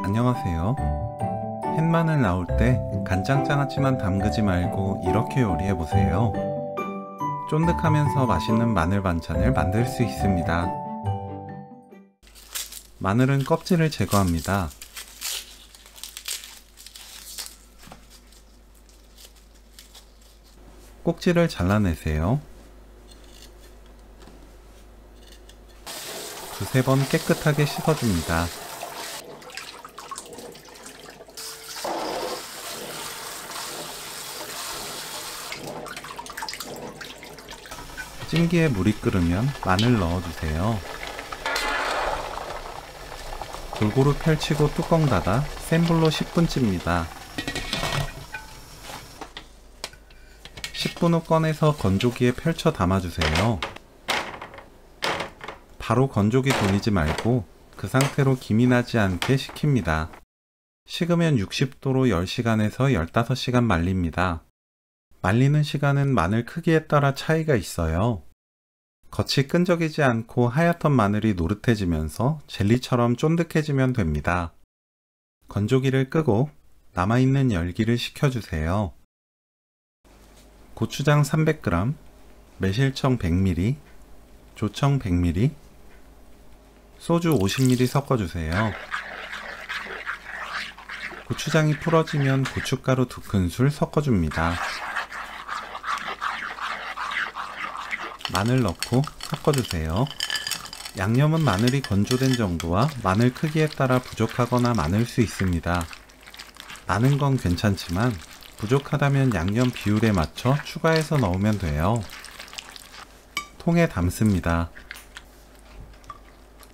안녕하세요. 햇마늘 나올 때 간장장아찌만 담그지 말고 이렇게 요리해보세요. 쫀득하면서 맛있는 마늘 반찬을 만들 수 있습니다. 마늘은 껍질을 제거합니다. 꼭지를 잘라내세요. 두세 번 깨끗하게 씻어줍니다. 찜기에 물이 끓으면 마늘 넣어주세요. 골고루 펼치고 뚜껑 닫아 센 불로 10분 찝니다. 10분 후 꺼내서 건조기에 펼쳐 담아주세요. 바로 건조기 돌리지 말고 그 상태로 김이 나지 않게 식힙니다. 식으면 60도로 10시간에서 15시간 말립니다. 말리는 시간은 마늘 크기에 따라 차이가 있어요. 겉이 끈적이지 않고 하얗던 마늘이 노릇해지면서 젤리처럼 쫀득해지면 됩니다. 건조기를 끄고 남아있는 열기를 식혀주세요. 고추장 300g, 매실청 100ml, 조청 100ml, 소주 50ml 섞어주세요. 고추장이 풀어지면 고춧가루 2큰술 섞어줍니다. 마늘 넣고 섞어주세요. 양념은 마늘이 건조된 정도와 마늘 크기에 따라 부족하거나 많을 수 있습니다. 많은 건 괜찮지만 부족하다면 양념 비율에 맞춰 추가해서 넣으면 돼요. 통에 담습니다.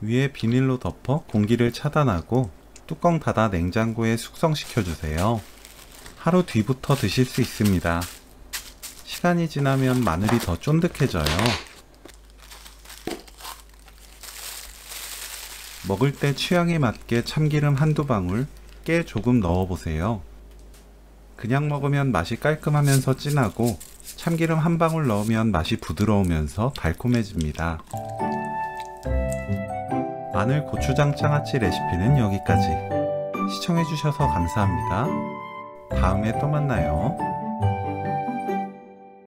위에 비닐로 덮어 공기를 차단하고 뚜껑 닫아 냉장고에 숙성시켜주세요. 하루 뒤부터 드실 수 있습니다. 시간이 지나면 마늘이 더 쫀득해져요. 먹을 때 취향에 맞게 참기름 한두 방울, 깨 조금 넣어보세요. 그냥 먹으면 맛이 깔끔하면서 진하고 참기름 한 방울 넣으면 맛이 부드러우면서 달콤해집니다. 마늘 고추장 장아찌 레시피는 여기까지. 시청해주셔서 감사합니다. 다음에 또 만나요.